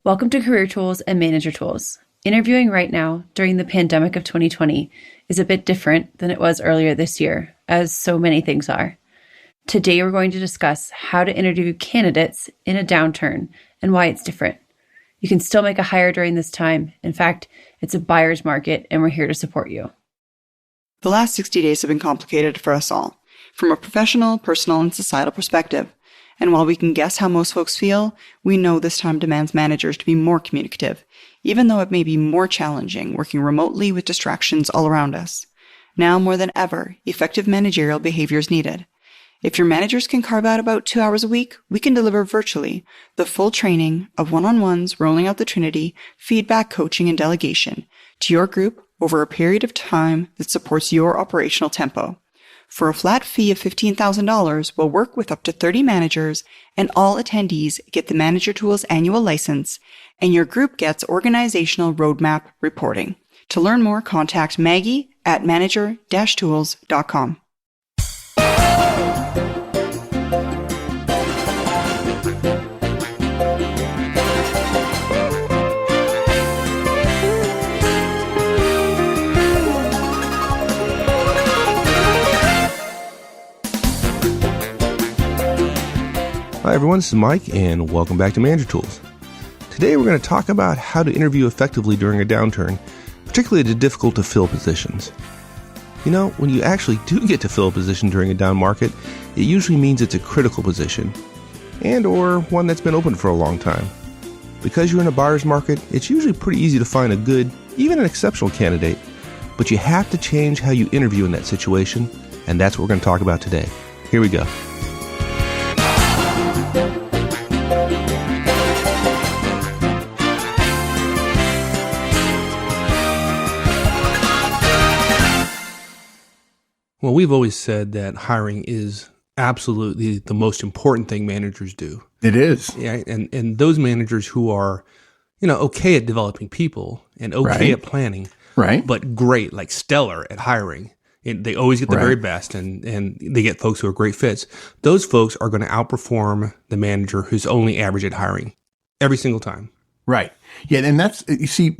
Welcome to Career Tools and Manager Tools. Interviewing right now during the pandemic of 2020 is a bit different than it was earlier this year, as so many things are. Today, we're going to discuss how to interview candidates in a downturn and why it's different. You can still make a hire during this time. In fact, it's a buyer's market, and we're here to support you. The last 60 days have been complicated for us all, from a professional, personal, and societal perspective. And while we can guess how most folks feel, we know this time demands managers to be more communicative, even though it may be more challenging working remotely with distractions all around us. Now more than ever, effective managerial behavior is needed. If your managers can carve out about 2 hours a week, we can deliver virtually the full training of one-on-ones, rolling out the Trinity, feedback, coaching, and delegation to your group over a period of time that supports your operational tempo. For a flat fee of $15,000, we'll work with up to 30 managers, and all attendees get the Manager Tools annual license, and your group gets organizational roadmap reporting. To learn more, contact Maggie at manager-tools.com. Hi everyone, this is Mike and welcome back to Manager Tools. Today we're going to talk about how to interview effectively during a downturn, particularly the difficult to fill positions. You know, when you actually do get to fill a position during a down market, it usually means it's a critical position, and or one that's been open for a long time. Because you're in a buyer's market, it's usually pretty easy to find a good, even an exceptional candidate, but you have to change how you interview in that situation, and that's what we're going to talk about today. Here we go. Well, we've always said that hiring is absolutely the most important thing managers do. It is. Yeah, and those managers who are, okay at developing people and okay at planning, right, but great, like stellar at hiring. They always get the very best, and they get folks who are great fits. Those folks are going to outperform the manager who's only average at hiring every single time. Right. Yeah, and that's, you see,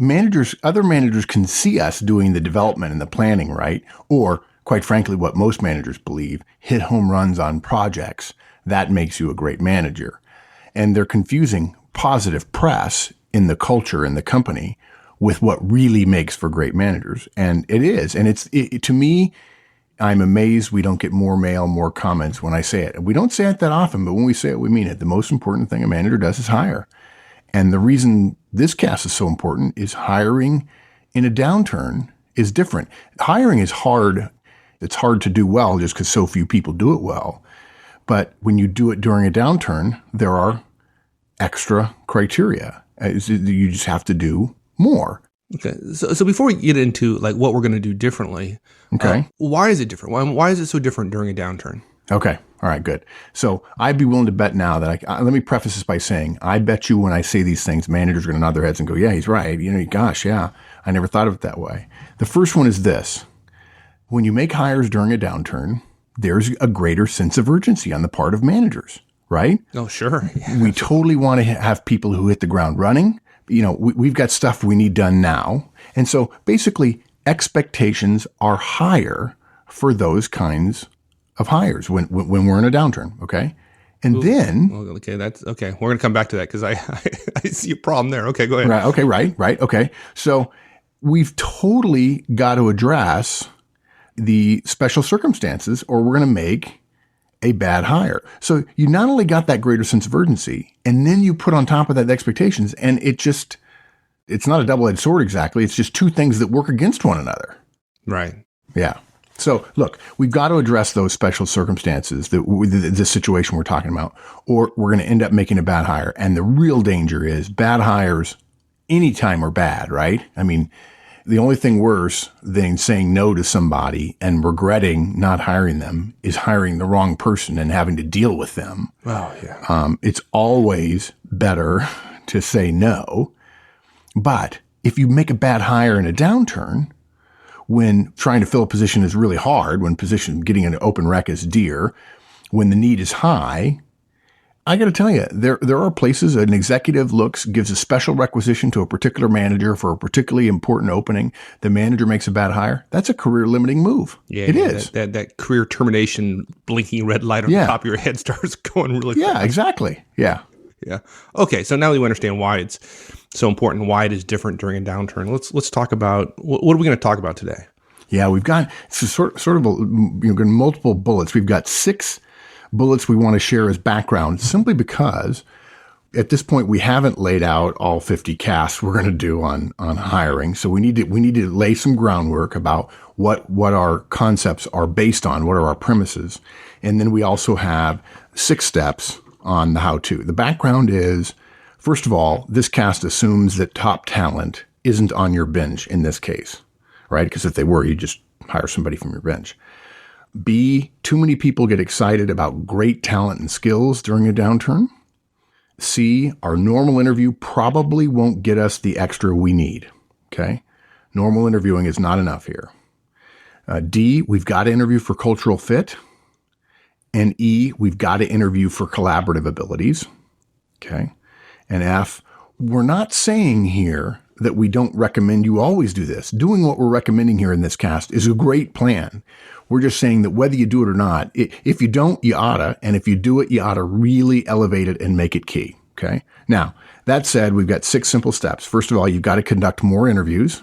other managers can see us doing the development and the planning, right? Or quite frankly, what most managers believe, hit home runs on projects. That makes you a great manager. And they're confusing positive press in the culture in the company with what really makes for great managers. And it is. And to me, I'm amazed we don't get more mail, more comments when I say it. We don't say it that often, but when we say it, we mean it. The most important thing a manager does is hire. And the reason this cast is so important is hiring in a downturn is different. Hiring is hard. It's hard to do well just because so few people do it well. But when you do it during a downturn, there are extra criteria. You just have to do more. Okay. So before we get into like what we're going to do differently, why is it different? Why is it so different during a downturn? Okay. All right, good. So I'd be willing to bet now that let me preface this by saying, I bet you when I say these things, managers are going to nod their heads and go, yeah, he's right. Gosh, yeah, I never thought of it that way. The first one is this. When you make hires during a downturn, there's a greater sense of urgency on the part of managers, right? Oh, sure. Yeah. We totally want to have people who hit the ground running. We've got stuff we need done now. And so basically expectations are higher for those kinds of hires when we're in a downturn. Okay. And then. Okay. That's okay. We're going to come back to that because I see a problem there. Okay. Go ahead. Right. Okay. Right. Okay. So we've totally got to address the special circumstances or we're going to make a bad hire. So you not only got that greater sense of urgency, and then you put on top of that the expectations, and it's not a double-edged sword exactly. It's just two things that work against one another. Right. Yeah. So look, we've got to address those special circumstances, the situation we're talking about, or we're going to end up making a bad hire. And the real danger is bad hires anytime are bad, right? I mean, the only thing worse than saying no to somebody and regretting not hiring them is hiring the wrong person and having to deal with them. Oh, yeah. It's always better to say no. But if you make a bad hire in a downturn, when trying to fill a position is really hard, when getting an open rec is dear, when the need is high, I got to tell you, there are places an executive gives a special requisition to a particular manager for a particularly important opening. The manager makes a bad hire. That's a career limiting move. Yeah, it is. That career termination blinking red light on the top of your head starts going really fast. Yeah, exactly. Yeah. Yeah. Okay. So now that we understand why it's so important, why it is different during a downturn, let's talk about what are we going to talk about today? Yeah, we've got sort of multiple bullets. We've got 6 bullets we want to share as background, simply because at this point we haven't laid out all 50 casts we're going to do on hiring. So we need to lay some groundwork about what our concepts are based on, what are our premises, and then we also have 6 steps on the how-to. The background is, first of all, this cast assumes that top talent isn't on your bench in this case, right? Because if they were, you just hire somebody from your bench. B, too many people get excited about great talent and skills during a downturn. C, our normal interview probably won't get us the extra we need. Okay? Normal interviewing is not enough here. D, we've got to interview for cultural fit. And E, we've got to interview for collaborative abilities. Okay? And F, we're not saying here that we don't recommend you always do this. Doing what we're recommending here in this cast is a great plan. We're just saying that whether you do it or not, if you don't, you oughta. And if you do it, you oughta really elevate it and make it key. Okay? Now, that said, we've got 6 simple steps. First of all, you've got to conduct more interviews.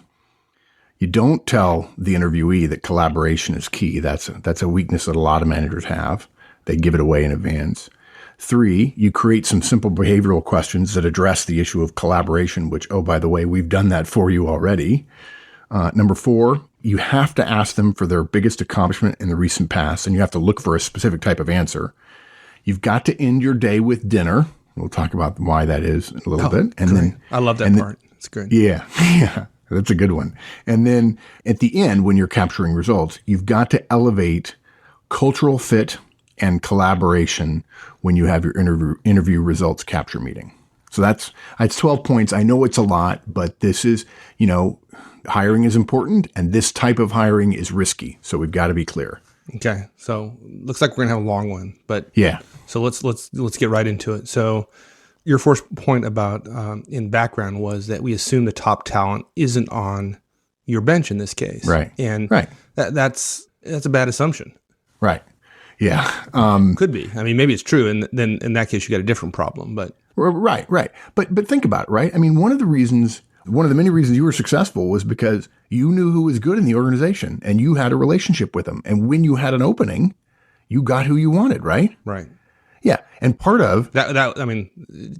You don't tell the interviewee that collaboration is key. That's a weakness that a lot of managers have. They give it away in advance. 3, you create some simple behavioral questions that address the issue of collaboration, which, oh, by the way, we've done that for you already. Number 4, you have to ask them for their biggest accomplishment in the recent past, and you have to look for a specific type of answer. You've got to end your day with dinner. We'll talk about why that is in a little bit. And then I love that part. It's good. Yeah, yeah, that's a good one. And then at the end, when you're capturing results, you've got to elevate cultural fit and collaboration when you have your interview results capture meeting. So it's 12 points. I know it's a lot, but this is, hiring is important, and this type of hiring is risky. So we've got to be clear. Okay. So looks like we're gonna have a long one, but yeah. So let's get right into it. So your first point about in background was that we assume the top talent isn't on your bench in this case, right? And right. That's a bad assumption, right? Yeah. Could be. I mean, maybe it's true, and then in that case you got a different problem. But right. But think about it, right? I mean, one of the many reasons you were successful was because you knew who was good in the organization and you had a relationship with them. And when you had an opening, you got who you wanted, right? Right. Yeah. And part of that, I mean,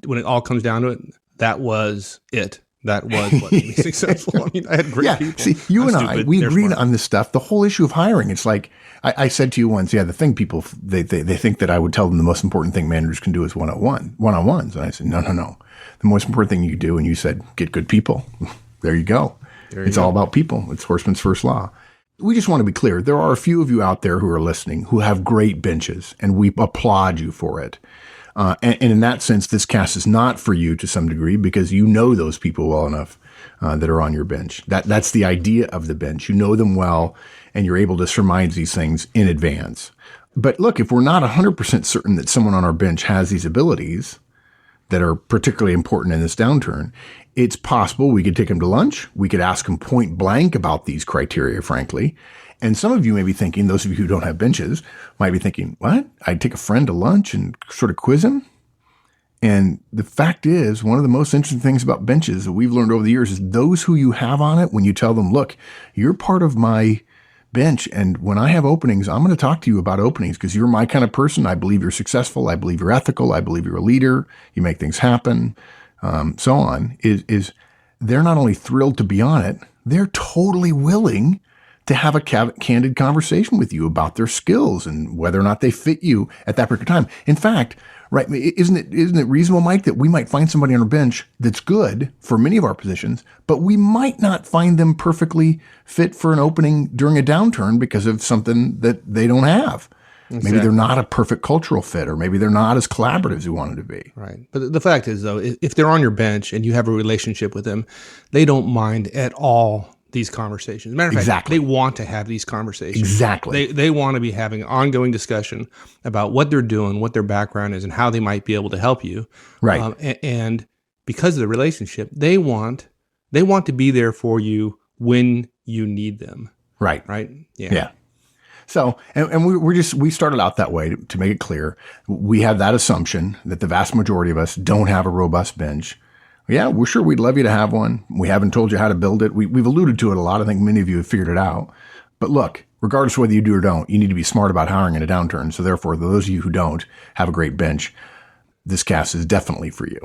when it all comes down to it, that was it. That was what made me successful. I mean, I had great people. See, you and I, we agreed on this stuff. The whole issue of hiring, it's like, I said to you once, the thing people, they think that I would tell them the most important thing managers can do is one-on-ones. And I said, no. The most important thing you do, and you said, get good people. There you go. It's all about people. It's Horstman's first law. We just want to be clear. There are a few of you out there who are listening who have great benches, and we applaud you for it. And in that sense, this cast is not for you to some degree because you know those people well enough that are on your bench. That's the idea of the bench. You know them well, and you're able to surmise these things in advance. But look, if we're not 100% certain that someone on our bench has these abilities that are particularly important in this downturn, it's possible we could take them to lunch. We could ask them point blank about these criteria, frankly. And some of you may be thinking, those of you who don't have benches might be thinking, what? I'd take a friend to lunch and sort of quiz him? And the fact is, one of the most interesting things about benches that we've learned over the years is those who you have on it, when you tell them, look, you're part of my bench, and when I have openings, I'm going to talk to you about openings because you're my kind of person. I believe you're successful. I believe you're ethical. I believe you're a leader. You make things happen, so on, is they're not only thrilled to be on it, they're totally willing to have a candid conversation with you about their skills and whether or not they fit you at that particular time. In fact, right, isn't it reasonable, Mike, that we might find somebody on our bench that's good for many of our positions, but we might not find them perfectly fit for an opening during a downturn because of something that they don't have. Exactly. Maybe they're not a perfect cultural fit, or maybe they're not as collaborative as we wanted to be. Right. But the fact is, though, if they're on your bench and you have a relationship with them, they don't mind at all these conversations. Matter of fact, Exactly. they want to have these conversations. Exactly. They want to be having an ongoing discussion about what they're doing, what their background is, and how they might be able to help you. Right. And because of the relationship, they want to be there for you when you need them. Right. Right. Yeah. So, and we started out that way to make it clear. We have that assumption that the vast majority of us don't have a robust bench. Yeah, we're sure we'd love you to have one. We haven't told you how to build it. We've alluded to it a lot. I think many of you have figured it out. But look, regardless of whether you do or don't, you need to be smart about hiring in a downturn. So therefore, those of you who don't have a great bench, this cast is definitely for you.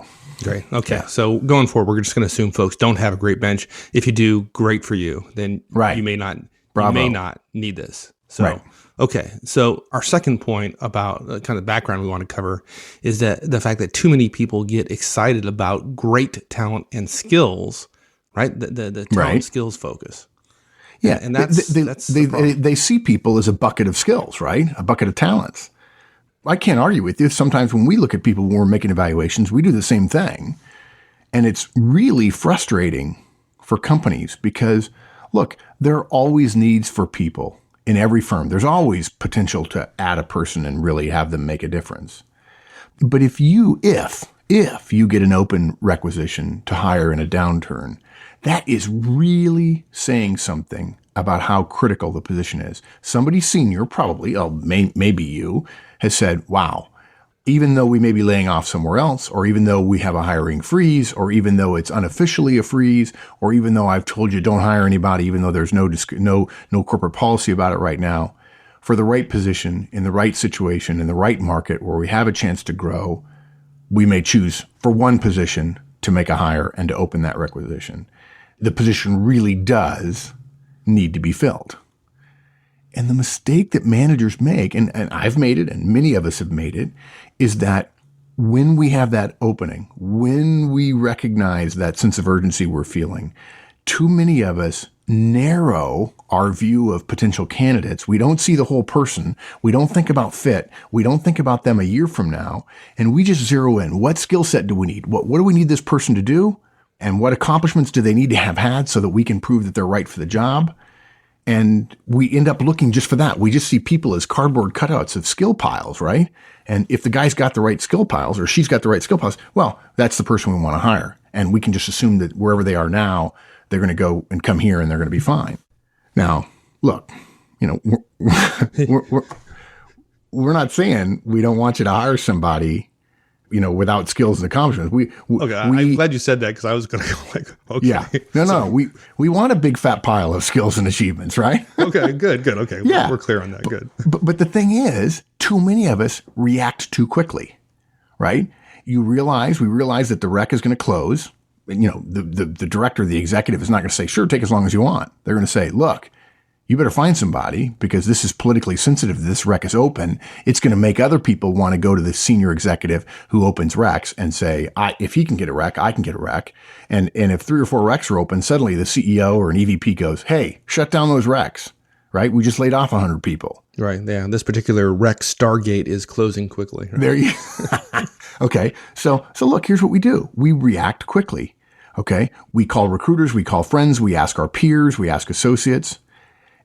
Great. Okay. Yeah. So going forward, we're just going to assume folks don't have a great bench. If you do, great for you. Then you may not. Bravo. You may not need this. So. Right. Okay, so our second point about the kind of background we want to cover is that the fact that too many people get excited about great talent and skills, right? The talent skills focus. Yeah, and that's they see people as a bucket of skills, right? A bucket of talents. I can't argue with you. Sometimes when we look at people when we're making evaluations, we do the same thing, and it's really frustrating for companies because, look, there are always needs for people. In every firm, there's always potential to add a person and really have them make a difference. But if you get an open requisition to hire in a downturn, that is really saying something about how critical the position is. Somebody senior, probably, maybe you, has said, wow, even though we may be laying off somewhere else, or even though we have a hiring freeze, or even though it's unofficially a freeze, or even though I've told you don't hire anybody, even though there's no corporate policy about it right now, for the right position, in the right situation, in the right market where we have a chance to grow, we may choose for one position to make a hire and to open that requisition. The position really does need to be filled. And the mistake that managers make, and I've made it, and many of us have made it, is that when we have that opening, when we recognize that sense of urgency we're feeling, too many of us narrow our view of potential candidates. We don't see the whole person. We don't think about fit. We don't think about them a year from now. And we just zero in. What skill set do we need? What do we need this person to do? And what accomplishments do they need to have had so that we can prove that they're right for the job? And we end up looking just for that. We just see people as cardboard cutouts of skill piles, right? And if the guy's got the right skill piles or she's got the right skill piles, well, that's the person we want to hire. And we can just assume that wherever they are now, they're going to go and come here and they're going to be fine. Now, look, we're not saying we don't want you to hire somebody, without skills and accomplishments. I'm glad you said that because I was going to go like, okay. Yeah. No. We want a big fat pile of skills and achievements, right? Okay, good. Okay. Yeah. We're clear on that. Good. But the thing is, too many of us react too quickly, right? We realize that the rec is going to close. The director, the executive is not going to say, sure, take as long as you want. They're going to say, look, you better find somebody because this is politically sensitive. This rec is open. It's going to make other people want to go to the senior executive who opens recs and say, if he can get a rec, I can get a rec. And if 3 or 4 recs are open, suddenly the CEO or an EVP goes, hey, shut down those recs, right? We just laid off 100 people. Right. Yeah. This particular rec Stargate is closing quickly. Right? There you Okay. So look, here's what we do. We react quickly. Okay. We call recruiters, we call friends, we ask our peers, we ask associates.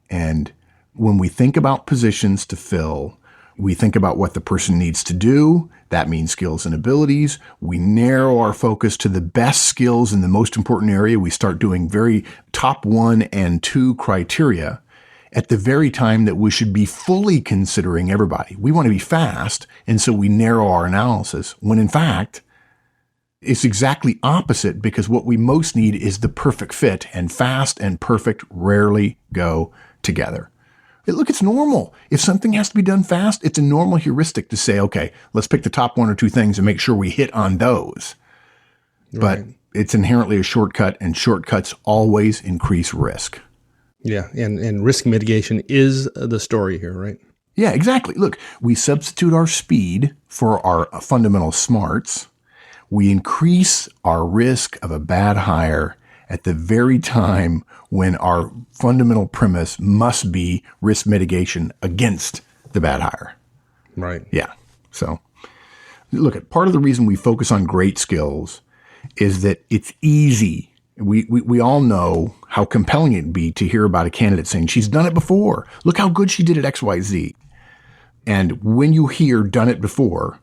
And when we think about positions to fill, we think about what the person needs to do. That means skills and abilities. We narrow our focus to the best skills in the most important area. We start doing very top 1 and 2 criteria at the very time that we should be fully considering everybody. We want to be fast, and so we narrow our analysis, when in fact, it's exactly opposite because what we most need is the perfect fit, and fast and perfect rarely go together. Look, it's normal. If something has to be done fast, it's a normal heuristic to say, okay, let's pick the top 1 or 2 things and make sure we hit on those. Right. But it's inherently a shortcut, and shortcuts always increase risk. Yeah, and risk mitigation is the story here, right? Yeah, exactly. Look, we substitute our speed for our fundamental smarts. We increase our risk of a bad hire at the very time when our fundamental premise must be risk mitigation against the bad hire. Right. Yeah. So look, part of the reason we focus on great skills is that it's easy We all know how compelling it'd be to hear about a candidate saying, she's done it before. Look how good she did at XYZ. And when you hear done it before,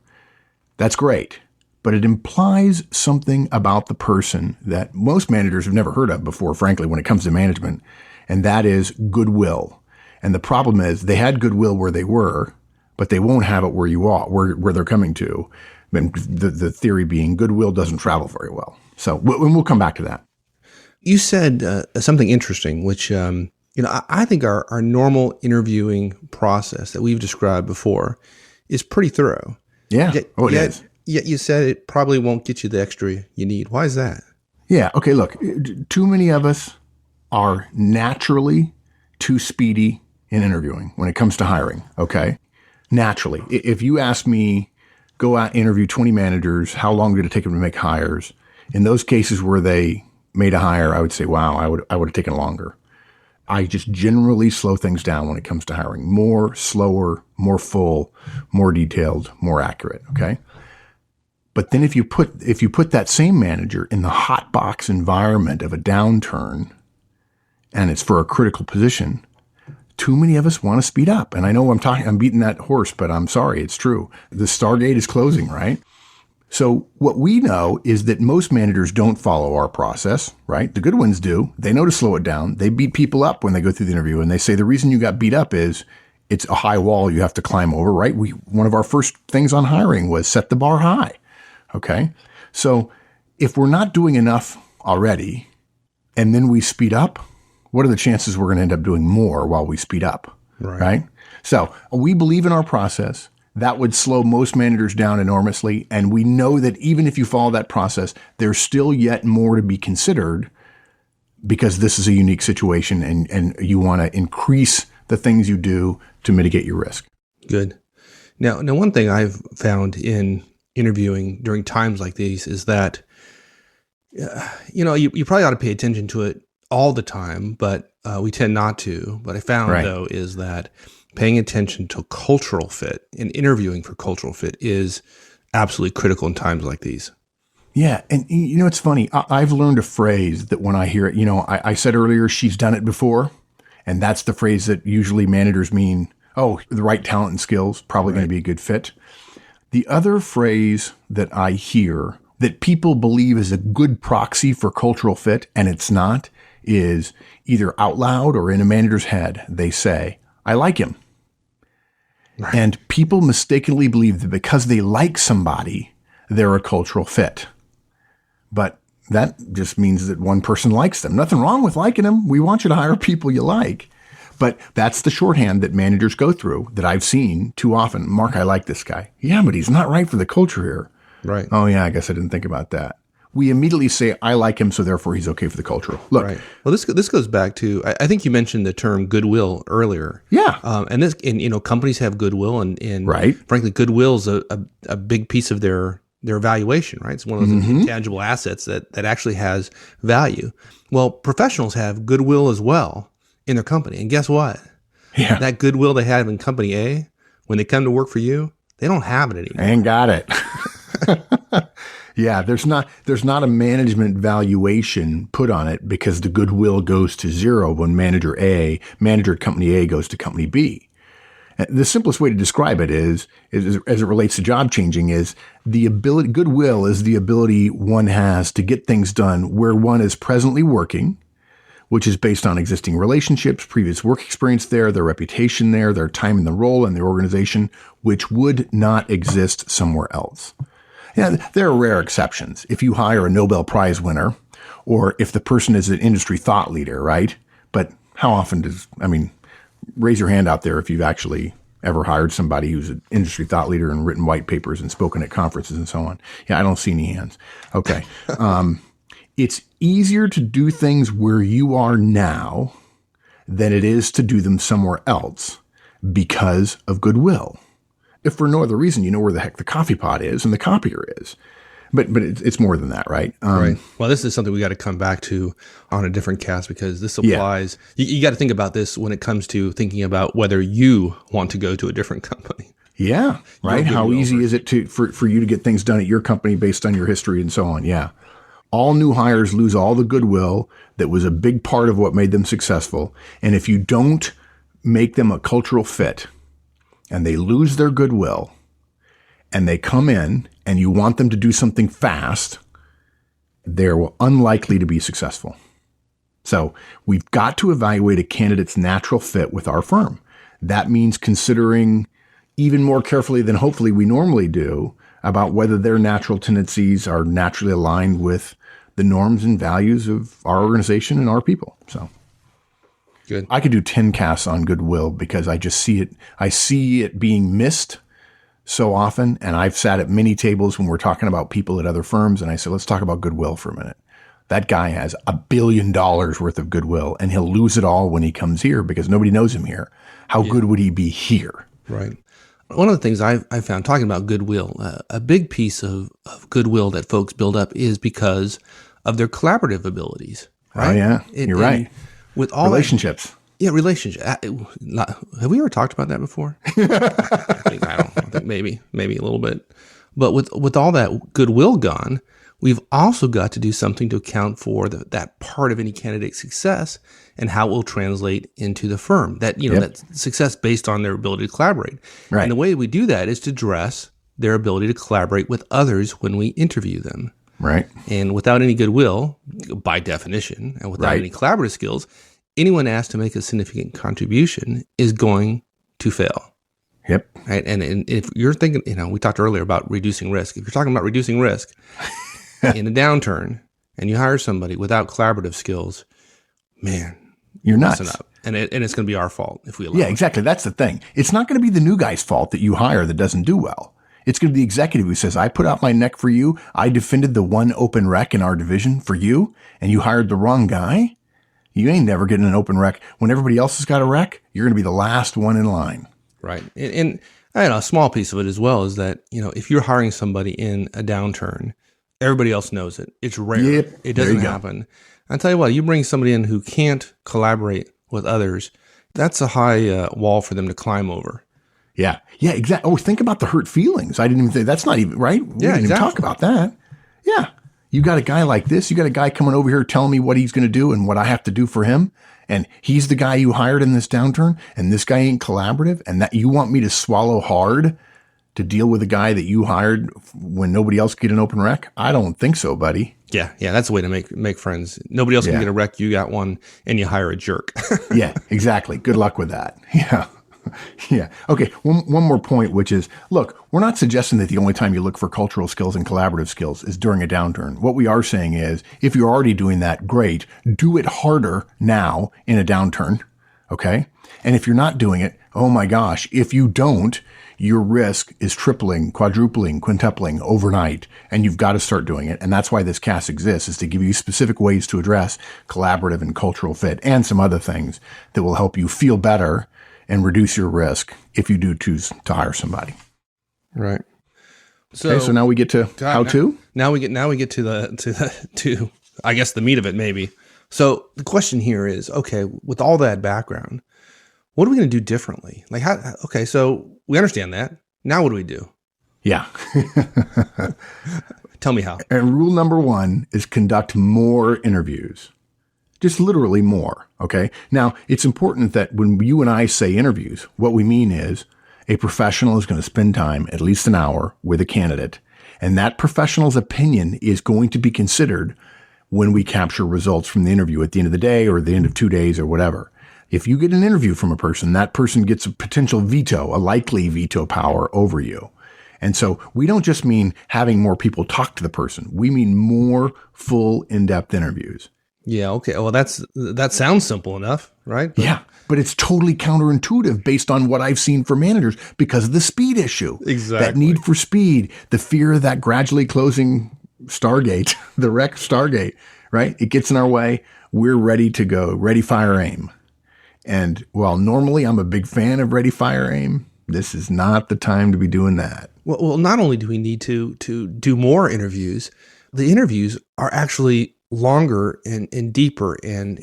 that's great. But it implies something about the person that most managers have never heard of before, frankly, when it comes to management. And that is goodwill. And the problem is they had goodwill where they were, but they won't have it where you are, where they're coming to. And the theory being goodwill doesn't travel very well. So we'll come back to that. You said something interesting, which I think our normal interviewing process that we've described before is pretty thorough. Yeah. It is. Yet you said it probably won't get you the extra you need. Why is that? Yeah. Okay. Look, too many of us are naturally too speedy in interviewing when it comes to hiring. Okay. Naturally. If you ask me, go out, interview 20 managers, how long did it take them to make hires? In those cases where they made a hire, I would say, wow, I would have taken longer. I just generally slow things down when it comes to hiring. More, slower, more full, more detailed, more accurate. Okay. But then if you put that same manager in the hot box environment of a downturn, and it's for a critical position, too many of us want to speed up. And I know I'm beating that horse, but I'm sorry, it's true. The Stargate is closing, right? So what we know is that most managers don't follow our process, right? The good ones do. They know to slow it down. They beat people up when they go through the interview, and they say the reason you got beat up is it's a high wall you have to climb over, right? One of our first things on hiring was set the bar high. Okay. So if we're not doing enough already and then we speed up, what are the chances we're going to end up doing more while we speed up? Right? So we believe in our process. That would slow most managers down enormously. And we know that even if you follow that process, there's still yet more to be considered because this is a unique situation and you want to increase the things you do to mitigate your risk. Good. Now one thing I've found in interviewing during times like these is that, you probably ought to pay attention to it all the time, but we tend not to. What I found, though, is that paying attention to cultural fit and interviewing for cultural fit is absolutely critical in times like these. Yeah. And, it's funny. I've learned a phrase that when I hear it, I said earlier, she's done it before. And that's the phrase that usually managers mean, oh, the right talent and skills, probably going to be a good fit. The other phrase that I hear that people believe is a good proxy for cultural fit, and it's not, is either out loud or in a manager's head, they say, I like him. Right. And people mistakenly believe that because they like somebody, they're a cultural fit. But that just means that one person likes them. Nothing wrong with liking them. We want you to hire people you like. But that's the shorthand that managers go through that I've seen too often. Mark, I like this guy. Yeah, but he's not right for the culture here. Right. Oh, yeah, I guess I didn't think about that. We immediately say, I like him, so therefore he's okay for the culture. Look. Right. Well, this goes back to, I think you mentioned the term goodwill earlier. Yeah. And companies have goodwill and right. Frankly, goodwill is a big piece of their valuation, right? It's one of those intangible assets that actually has value. Well, professionals have goodwill as well in their company. And guess what? Yeah. That goodwill they have in company A, when they come to work for you, they don't have it anymore. Ain't got it. Yeah, there's not a management valuation put on it because the goodwill goes to zero when manager at company A goes to company B. The simplest way to describe it is as it relates to job changing is goodwill is the ability one has to get things done where one is presently working, which is based on existing relationships, previous work experience there, their reputation there, their time in the role and their organization, which would not exist somewhere else. Yeah, there are rare exceptions. If you hire a Nobel Prize winner or if the person is an industry thought leader, right? But how often raise your hand out there if you've actually ever hired somebody who's an industry thought leader and written white papers and spoken at conferences and so on. Yeah, I don't see any hands. Okay. It's easier to do things where you are now than it is to do them somewhere else because of goodwill. If for no other reason, you know where the heck the coffee pot is and the copier is. But it's more than that, right? Right. Well, this is something we got to come back to on a different cast because this applies. Yeah. You got to think about this when it comes to thinking about whether you want to go to a different company. Yeah. Right. How easy is it for you to get things done at your company based on your history and so on? Yeah. All new hires lose all the goodwill that was a big part of what made them successful. And if you don't make them a cultural fit and they lose their goodwill and they come in and you want them to do something fast, they're unlikely to be successful. So we've got to evaluate a candidate's natural fit with our firm. That means considering even more carefully than hopefully we normally do about whether their natural tendencies are naturally aligned with the norms and values of our organization and our people. So Good. I could do 10 casts on goodwill because I just see it. I see it being missed so often. And I've sat at many tables when we're talking about people at other firms. And I said, let's talk about goodwill for a minute. That guy has $1 billion worth of goodwill and he'll lose it all when he comes here because nobody knows him here. How good would he be here? Right. One of the things I found talking about goodwill, a big piece of goodwill that folks build up is because of their collaborative abilities. Right? Oh, yeah. You're right. With all relationships. Relationships. Have we ever talked about that before? I think maybe a little bit. But with all that goodwill gone, we've also got to do something to account for that part of any candidate's success and how it will translate into the firm. That that success based on their ability to collaborate. Right. And the way we do that is to address their ability to collaborate with others when we interview them. Right. And without any goodwill, by definition, and without any collaborative skills, anyone asked to make a significant contribution is going to fail. Yep. Right. And if you're thinking, we talked earlier about reducing risk. If you're talking about reducing risk in a downturn and you hire somebody without collaborative skills, man, you're nuts. Messing up. And it's going to be our fault if we allow it. Exactly. That's the thing. It's not going to be the new guy's fault that you hire that doesn't do well. It's going to be the executive who says, I put out my neck for you. I defended the one open rec in our division for you, and you hired the wrong guy. You ain't never getting an open rec. When everybody else has got a rec, you're going to be the last one in line. Right. And a small piece of it as well is that, if you're hiring somebody in a downturn, everybody else knows it. It's rare. Yep. It doesn't happen. I tell you what, you bring somebody in who can't collaborate with others, that's a high wall for them to climb over. Yeah. Yeah, exactly. Oh, think about the hurt feelings. I didn't even think that's not even right. We didn't even talk about that. Yeah. You got a guy like this. You got a guy coming over here telling me what he's going to do and what I have to do for him. And he's the guy you hired in this downturn. And this guy ain't collaborative. And that you want me to swallow hard to deal with a guy that you hired when nobody else get an open rec? I don't think so, buddy. Yeah. That's the way to make friends. Nobody else can get a rec. You got one and you hire a jerk. Yeah, exactly. Good luck with that. Yeah. Yeah. Okay. One more point, which is, look, we're not suggesting that the only time you look for cultural skills and collaborative skills is during a downturn. What we are saying is, if you're already doing that, great. Do it harder now in a downturn. Okay. And if you're not doing it, oh my gosh, if you don't, your risk is tripling, quadrupling, quintupling overnight, and you've got to start doing it. And that's why this cast exists, is to give you specific ways to address collaborative and cultural fit and some other things that will help you feel better and reduce your risk if you do choose to hire somebody. Right. So now we get to how to. Now we get to I guess the meat of it maybe. So the question here is, okay, with all that background, what are we going to do differently? Like how? Okay, so we understand that. Now what do we do? Yeah. Tell me how. And rule number 1 is conduct more interviews. Just literally more, okay? Now, it's important that when you and I say interviews, what we mean is a professional is going to spend time, at least an hour, with a candidate, and that professional's opinion is going to be considered when we capture results from the interview at the end of the day or the end of 2 days or whatever. If you get an interview from a person, that person gets a potential veto, a likely veto power over you. And so we don't just mean having more people talk to the person. We mean more full, in-depth interviews. Yeah. Okay. Well, that sounds simple enough, right? But it's totally counterintuitive based on what I've seen for managers because of the speed issue. Exactly. That need for speed, the fear of that gradually closing Stargate, the wreck Stargate, right? It gets in our way. We're ready to go. Ready, fire, aim. And while normally I'm a big fan of ready, fire, aim, this is not the time to be doing that. Well, not only do we need to do more interviews, the interviews are actually longer and deeper and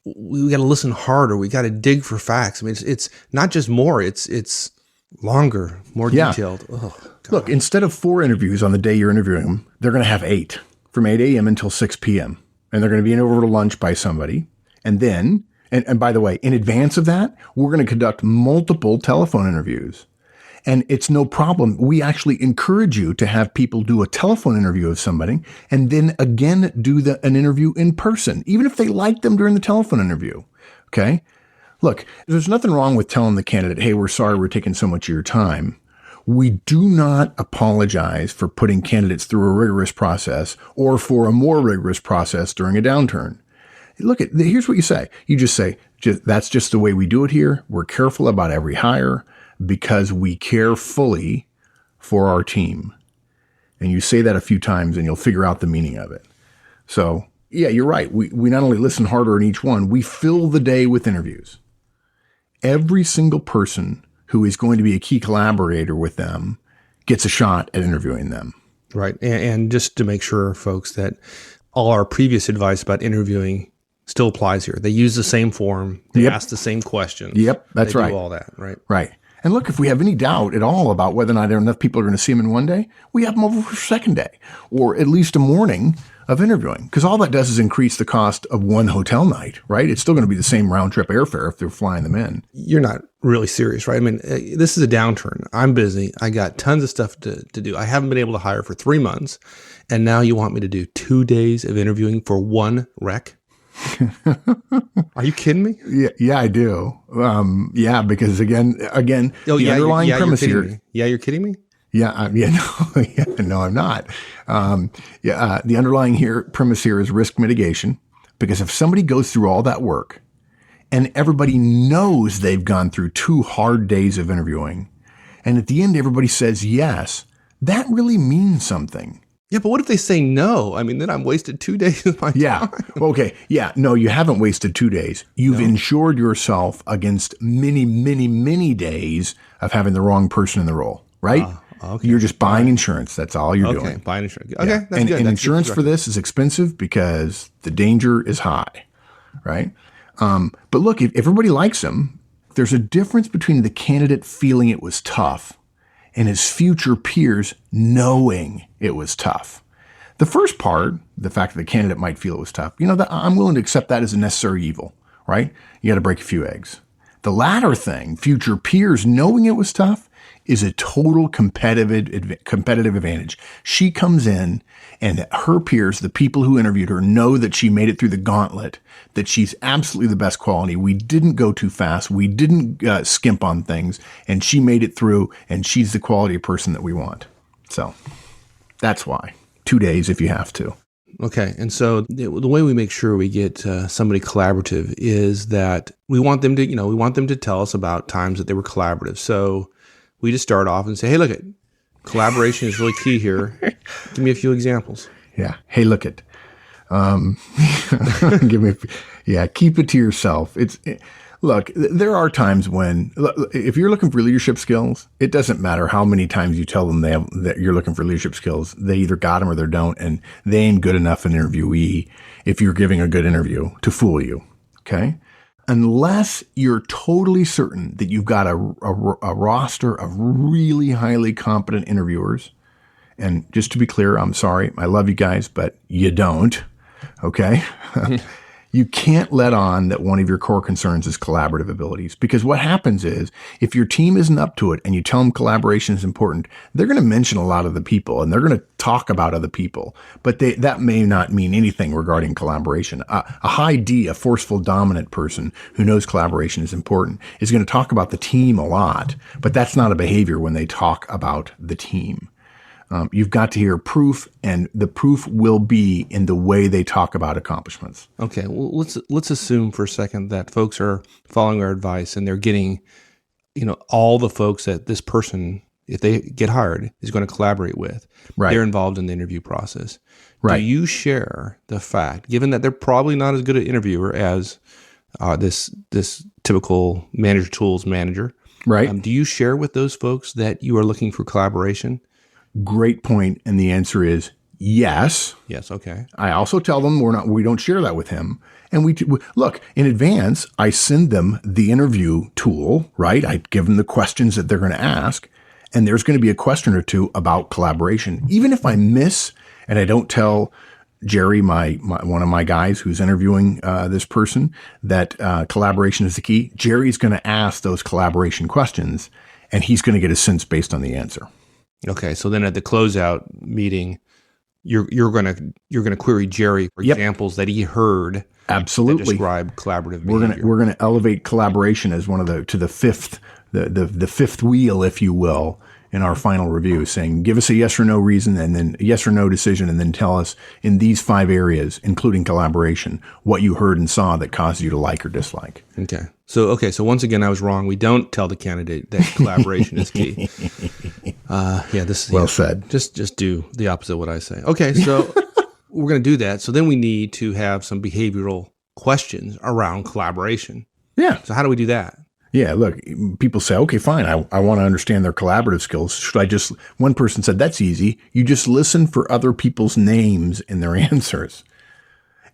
we got to listen harder. We got to dig for facts. I mean, it's not just more, it's longer, more detailed. Oh, God. Look, instead of 4 interviews on the day you're interviewing them, they're going to have 8 from 8 a.m. until 6 p.m. And they're going to be over to lunch by somebody. And then, and by the way, in advance of that, we're going to conduct multiple telephone interviews. And it's no problem. We actually encourage you to have people do a telephone interview of somebody and then again do an interview in person, even if they like them during the telephone interview. Okay. Look, there's nothing wrong with telling the candidate, hey, we're sorry we're taking so much of your time. We do not apologize for putting candidates through a rigorous process or for a more rigorous process during a downturn. Look, here's what you say. You just say, that's just the way we do it here. We're careful about every hire because we care fully for our team. And you say that a few times and you'll figure out the meaning of it. So, yeah, you're right. We not only listen harder in each one, we fill the day with interviews. Every single person who is going to be a key collaborator with them gets a shot at interviewing them. Right. And just to make sure, folks, that all our previous advice about interviewing still applies here. They use the same form. They ask the same questions. Yep, that's right. They do all that, right? Right. And look, if we have any doubt at all about whether or not enough people are going to see them in one day, we have them over for a second day or at least a morning of interviewing, because all that does is increase the cost of one hotel night, right? It's still going to be the same round trip airfare if they're flying them in. You're not really serious, right? I mean, this is a downturn. I'm busy. I got tons of stuff to do. I haven't been able to hire for 3 months. And now you want me to do 2 days of interviewing for one rec? Are you kidding me? Yeah, I do. Because again, the underlying premise here. Yeah, you're kidding me? No, I'm not. The underlying premise here is risk mitigation, because if somebody goes through all that work and everybody knows they've gone through 2 hard days of interviewing, and at the end everybody says yes, that really means something. Yeah, but what if they say no? I mean, then I'm wasted 2 days of my time. Yeah. Okay. Yeah. No, you haven't wasted 2 days. You've insured yourself against many, many, many days of having the wrong person in the role, right? Okay. You're just buying insurance. That's all you're doing. Okay, buying insurance. Okay, yeah. that's good. And insurance for this is expensive because the danger is high, right? But look, if everybody likes him, there's a difference between the candidate feeling it was tough and his future peers knowing it was tough. The first part, the fact that the candidate might feel it was tough, I'm willing to accept that as a necessary evil, right? You got to break a few eggs. The latter thing, future peers knowing it was tough, is a total competitive advantage. She comes in and her peers, the people who interviewed her, know that she made it through the gauntlet, that she's absolutely the best quality. We didn't go too fast. We didn't skimp on things, and she made it through, and she's the quality person that we want. So that's why. 2 days if you have to. Okay. And so the way we make sure we get somebody collaborative is that we want them to tell us about times that they were collaborative. So we just start off and say, hey, look it, collaboration is really key here. Give me a few examples. Yeah. Hey, look it. Keep it to yourself. Look, there are times when, if you're looking for leadership skills, it doesn't matter how many times you tell them that you're looking for leadership skills. They either got them or they don't, and they ain't good enough an interviewee if you're giving a good interview to fool you. Okay. Unless you're totally certain that you've got a roster of really highly competent interviewers. And just to be clear, I'm sorry, I love you guys, but you don't. Okay. You can't let on that one of your core concerns is collaborative abilities, because what happens is if your team isn't up to it and you tell them collaboration is important, they're going to mention a lot of the people and they're going to talk about other people, but that may not mean anything regarding collaboration. A high D, a forceful, dominant person who knows collaboration is important, is going to talk about the team a lot, but that's not a behavior when they talk about the team. You've got to hear proof, and the proof will be in the way they talk about accomplishments. Okay, well, let's assume for a second that folks are following our advice and they're getting, all the folks that this person, if they get hired, is going to collaborate with. Right. They're involved in the interview process. Right. Do you share the fact, given that they're probably not as good an interviewer as this typical manager tools manager? Right. Do you share with those folks that you are looking for collaboration? Great point, and the answer is yes. Yes, okay. I also tell them we don't share that with him. And we look, in advance, I send them the interview tool, right? I give them the questions that they're going to ask, and there's going to be a question or two about collaboration. Even if I miss and I don't tell Jerry, one of my guys who's interviewing this person, that collaboration is the key. Jerry's going to ask those collaboration questions, and he's going to get a sense based on the answer. Okay, so then at the closeout meeting, you're going to query Jerry for examples that he heard. Absolutely. That describe collaborative behavior. We're going to elevate collaboration as one of the fifth wheel, if you will, in our final review, saying give us a yes or no reason and then a yes or no decision, and then tell us in these 5 areas, including collaboration, what you heard and saw that caused you to like or dislike. Okay. So once again, I was wrong. We don't tell the candidate that collaboration is key. Well said. Just do the opposite of what I say. Okay, so we're going to do that. So then we need to have some behavioral questions around collaboration. Yeah. So how do we do that? Yeah, look, people say, okay, fine, I want to understand their collaborative skills. One person said, that's easy. You just listen for other people's names in their answers.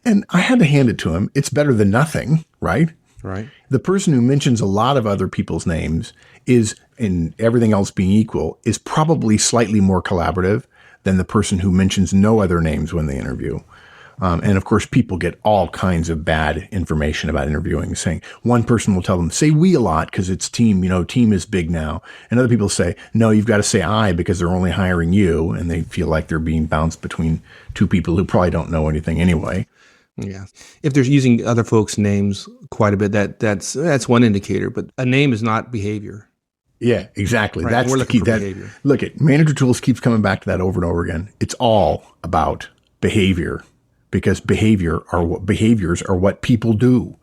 And I had to hand it to him. It's better than nothing, right? Right. The person who mentions a lot of other people's names is, in everything else being equal, is probably slightly more collaborative than the person who mentions no other names when they interview. And of course, people get all kinds of bad information about interviewing, saying one person will tell them, say we a lot because it's team, team is big now. And other people say, no, you've got to say I because they're only hiring you. And they feel like they're being bounced between two people who probably don't know anything anyway. Yeah. If they're using other folks' names quite a bit, that's one indicator, but a name is not behavior. Yeah, exactly. Right? That's We're the key. looking for behavior. Look at Manager Tools keeps coming back to that over and over again. It's all about behavior. Because behaviors are what people do.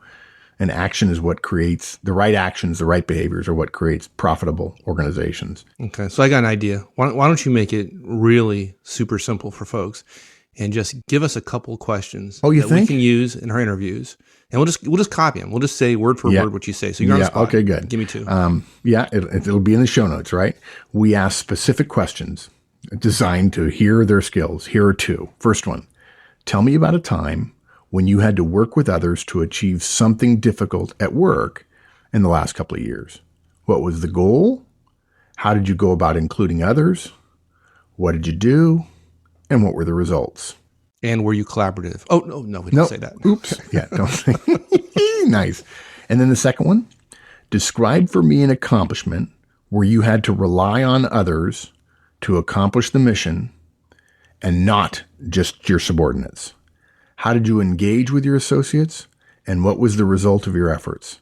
And action is what creates the right actions, the right behaviors are what creates profitable organizations. Okay. So I got an idea. Why don't you make it really super simple for folks and just give us a couple questions we can use in our interviews. And we'll just copy them. We'll just say word for word what you say. So you're on the spot. Okay, good. Give me 2. It'll be in the show notes, right? We ask specific questions designed to hear their skills. Here are 2. First one. Tell me about a time when you had to work with others to achieve something difficult at work in the last couple of years. What was the goal? How did you go about including others? What did you do? And what were the results? And were you collaborative? Oh, no, we didn't say that. Oops. Yeah, don't say. Nice. And then the second one, describe for me an accomplishment where you had to rely on others to accomplish the mission and not just your subordinates. How did you engage with your associates? And what was the result of your efforts?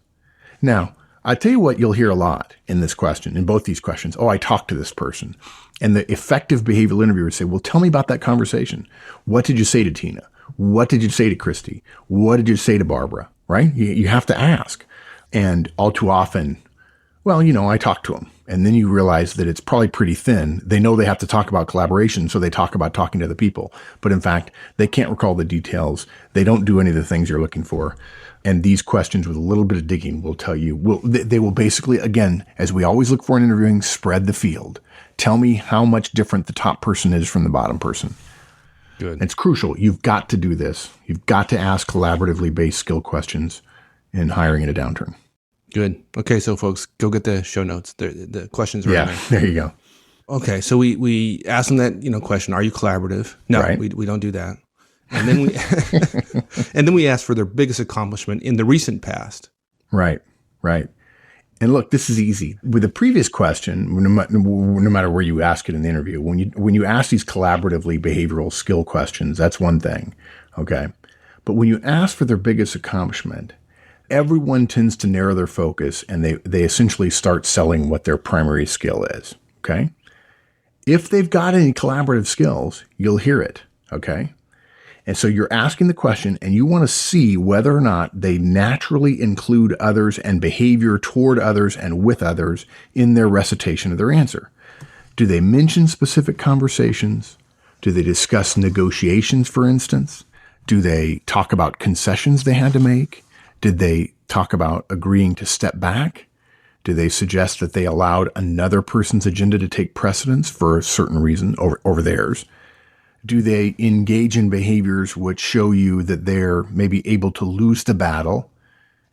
Now, I tell you what you'll hear a lot in this question, in both these questions. Oh, I talked to this person. And the effective behavioral interviewer say, well, tell me about that conversation. What did you say to Tina? What did you say to Christy? What did you say to Barbara? Right? You have to ask. And all too often, well, I talked to them. And then you realize that it's probably pretty thin. They know they have to talk about collaboration, so they talk about talking to other people. But in fact, they can't recall the details. They don't do any of the things you're looking for. And these questions with a little bit of digging will tell you, they will basically, again, as we always look for in interviewing, spread the field. Tell me how much different the top person is from the bottom person. Good. And it's crucial. You've got to do this. You've got to ask collaboratively based skill questions in hiring in a downturn. Good. Okay, so folks, go get the show notes. The questions are in there. There you go. Okay, so we ask them that question: are you collaborative? No, right. we don't do that. And then we ask for their biggest accomplishment in the recent past. Right. And look, this is easy. With the previous question, no matter where you ask it in the interview, when you ask these collaboratively behavioral skill questions, that's one thing. Okay, but when you ask for their biggest accomplishment, everyone tends to narrow their focus and they essentially start selling what their primary skill is, okay? If they've got any collaborative skills, you'll hear it, okay? And so you're asking the question and you want to see whether or not they naturally include others and behavior toward others and with others in their recitation of their answer. Do they mention specific conversations? Do they discuss negotiations, for instance? Do they talk about concessions they had to make? Did they talk about agreeing to step back? Do they suggest that they allowed another person's agenda to take precedence for a certain reason over theirs? Do they engage in behaviors which show you that they're maybe able to lose the battle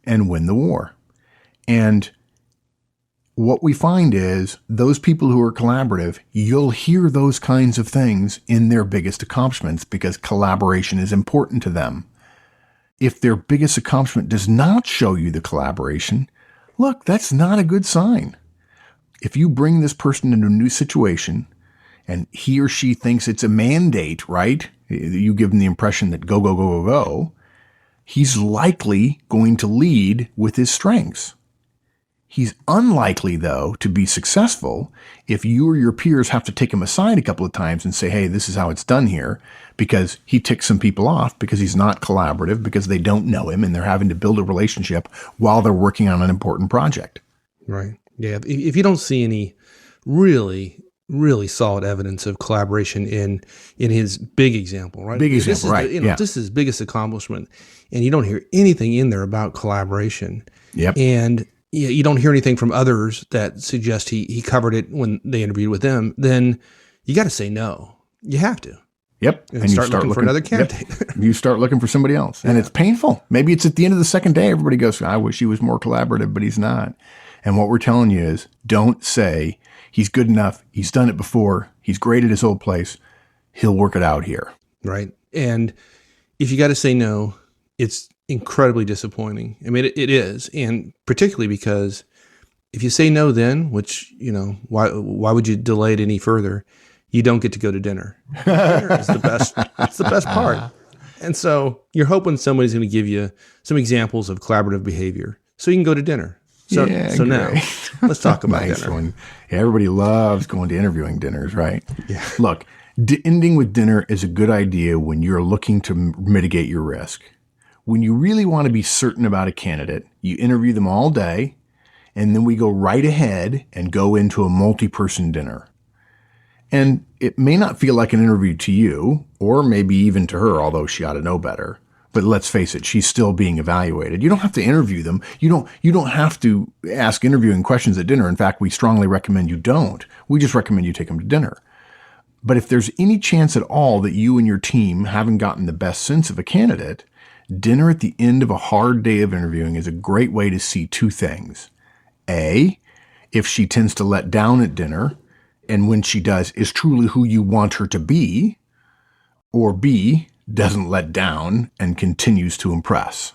and win the war? And what we find is those people who are collaborative, you'll hear those kinds of things in their biggest accomplishments because collaboration is important to them. If their biggest accomplishment does not show you the collaboration, look, that's not a good sign. If you bring this person into a new situation and he or she thinks it's a mandate, right? You give them the impression that go, go, go, go, go. He's likely going to lead with his strengths. He's unlikely, though, to be successful if you or your peers have to take him aside a couple of times and say, hey, this is how it's done here, because he ticks some people off because he's not collaborative, because they don't know him and they're having to build a relationship while they're working on an important project. Right. Yeah. If you don't see any really, really solid evidence of collaboration in his big example, right? Big example, right. This is his biggest accomplishment, and you don't hear anything in there about collaboration. Yep. And you don't hear anything from others that suggest he covered it when they interviewed with him, then you got to say no. You have to. Yep. And start looking for another candidate. Yep. You start looking for somebody else. And it's painful. Maybe it's at the end of the second day, everybody goes, I wish he was more collaborative, but he's not. And what we're telling you is don't say he's good enough. He's done it before. He's great at his old place. He'll work it out here. Right. And if you got to say no, it's incredibly disappointing. I mean, it is. And particularly because if you say no then, which, why would you delay it any further? You don't get to go to dinner. Dinner is the best. It's the best part. And so you're hoping somebody's going to give you some examples of collaborative behavior so you can go to dinner. So now let's talk about nice dinner. One. Everybody loves going to interviewing dinners, right? Yeah. Look, ending with dinner is a good idea when you're looking to mitigate your risk. When you really want to be certain about a candidate, you interview them all day, and then we go right ahead and go into a multi-person dinner. And it may not feel like an interview to you, or maybe even to her, although she ought to know better. But let's face it, she's still being evaluated. You don't have to interview them. You don't have to ask interviewing questions at dinner. In fact, we strongly recommend you don't. We just recommend you take them to dinner. But if there's any chance at all that you and your team haven't gotten the best sense of a candidate, dinner at the end of a hard day of interviewing is a great way to see two things. A, if she tends to let down at dinner, and when she does, is truly who you want her to be, or B, doesn't let down and continues to impress.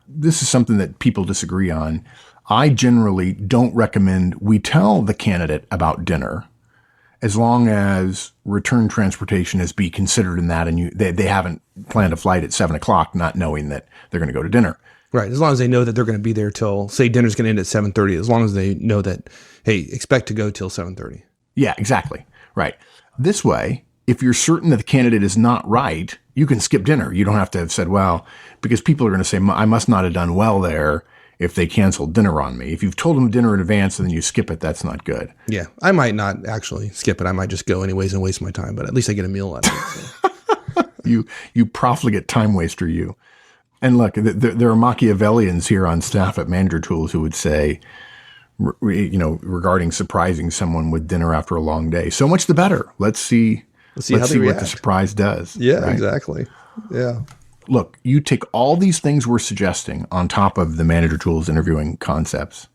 This is something that people disagree on. I generally don't recommend we tell the candidate about dinner as long as return transportation is be considered in that, and they haven't planned a flight at 7:00, not knowing that they're going to go to dinner. Right. As long as they know that they're going to be there till, say, dinner's going to end at 7:30. As long as they know that, hey, expect to go till 7:30. Yeah, exactly. Right. This way, if you're certain that the candidate is not right, you can skip dinner. You don't have to have said, well, because people are going to say, I must not have done well there if they canceled dinner on me. If you've told them dinner in advance and then you skip it, that's not good. Yeah. I might not actually skip it. I might just go anyways and waste my time, but at least I get a meal out of it. So. You profligate time waster, you. And look, there are Machiavellians here on staff at Manager Tools who would say, regarding surprising someone with dinner after a long day, so much the better. Let's see how what the surprise does. Yeah, right? Exactly. Yeah. Look, you take all these things we're suggesting on top of the Manager Tools interviewing concepts.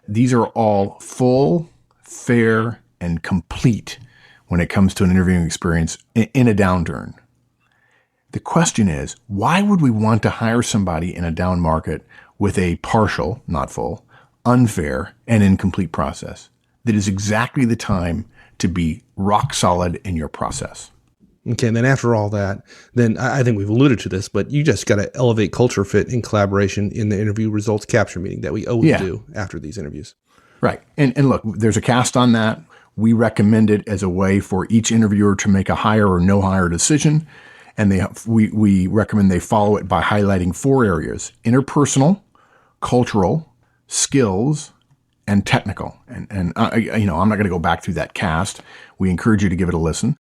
These are all full, fair, and complete when it comes to an interviewing experience in a downturn. The question is, why would we want to hire somebody in a down market with a partial, not full, unfair, and incomplete process? That is exactly the time to be rock solid in your process. Okay, and then after all that, then I think we've alluded to this, but you just got to elevate culture fit and collaboration in the interview results capture meeting that we always do after these interviews. Right. And look, there's a cast on that. We recommend it as a way for each interviewer to make a hire or no hire decision. And we recommend they follow it by highlighting 4 areas: interpersonal, cultural, skills, and technical. And I'm not going to go back through that cast. We encourage you to give it a listen.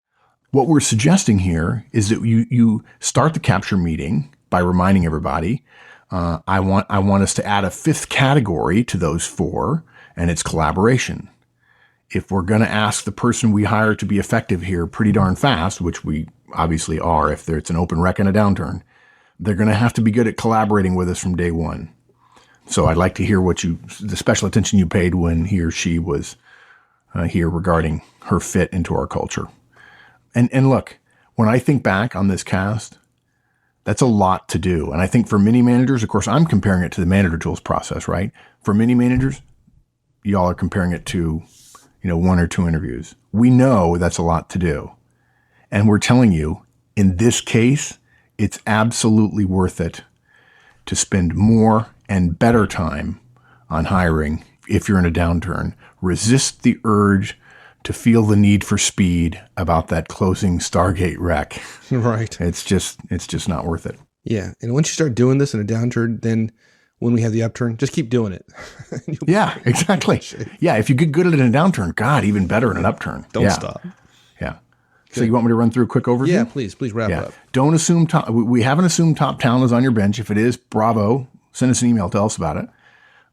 What we're suggesting here is that you start the capture meeting by reminding everybody, I want us to add a 5th category to those 4, and it's collaboration. If we're going to ask the person we hire to be effective here pretty darn fast, which we obviously are if it's an open rec and a downturn, they're going to have to be good at collaborating with us from day one. So I'd like to hear the special attention you paid when he or she was here regarding her fit into our culture. And look, when I think back on this cast, that's a lot to do. And I think for many managers, of course, I'm comparing it to the manager tools process, right? For many managers, y'all are comparing it to, 1 or 2 interviews. We know that's a lot to do. And we're telling you, in this case, it's absolutely worth it to spend more and better time on hiring if you're in a downturn. Resist the urge to feel the need for speed about that closing Stargate wreck. Right. It's just not worth it. Yeah. And once you start doing this in a downturn, then when we have the upturn, just keep doing it. Yeah, exactly. Yeah. If you get good at it in a downturn, God, even better in an upturn. Don't stop. Yeah. So you want me to run through a quick overview? Yeah, please wrap up. Don't assume we haven't assumed top talent is on your bench. If it is, bravo. Send us an email. Tell us about it.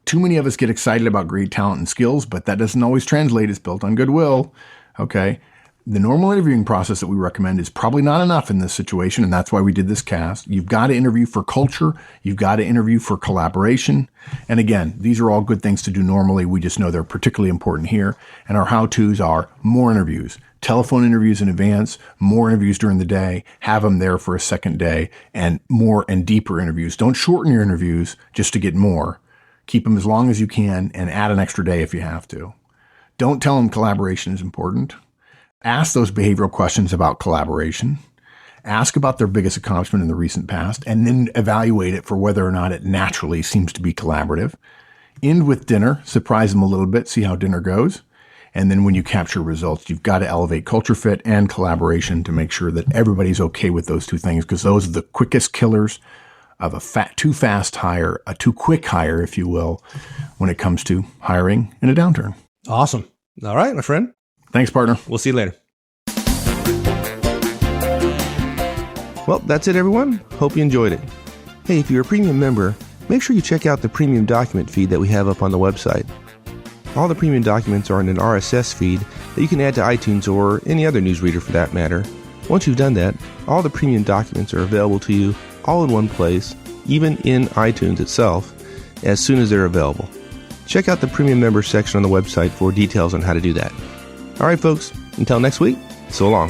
Too many of us get excited about great talent and skills, but that doesn't always translate. It's built on goodwill. Okay. The normal interviewing process that we recommend is probably not enough in this situation, and that's why we did this cast. You've got to interview for culture. You've got to interview for collaboration. And again, these are all good things to do normally. We just know they're particularly important here. And our how-tos are more interviews, telephone interviews in advance, more interviews during the day, have them there for a second day, and more and deeper interviews. Don't shorten your interviews just to get more. Keep them as long as you can and add an extra day if you have to. Don't tell them collaboration is important. Ask those behavioral questions about collaboration. Ask about their biggest accomplishment in the recent past, and then evaluate it for whether or not it naturally seems to be collaborative. End with dinner. Surprise them a little bit. See how dinner goes. And then when you capture results, you've got to elevate culture fit and collaboration to make sure that everybody's okay with those two things, because those are the quickest killers of a too fast hire, a too quick hire, if you will, when it comes to hiring in a downturn. Awesome. All right, my friend. Thanks, partner. We'll see you later. Well, that's it, everyone. Hope you enjoyed it. Hey, if you're a premium member, make sure you check out the premium document feed that we have up on the website. All the premium documents are in an RSS feed that you can add to iTunes or any other newsreader for that matter. Once you've done that, all the premium documents are available to you all in one place, even in iTunes itself, as soon as they're available. Check out the premium members section on the website for details on how to do that. All right, folks, until next week, so long.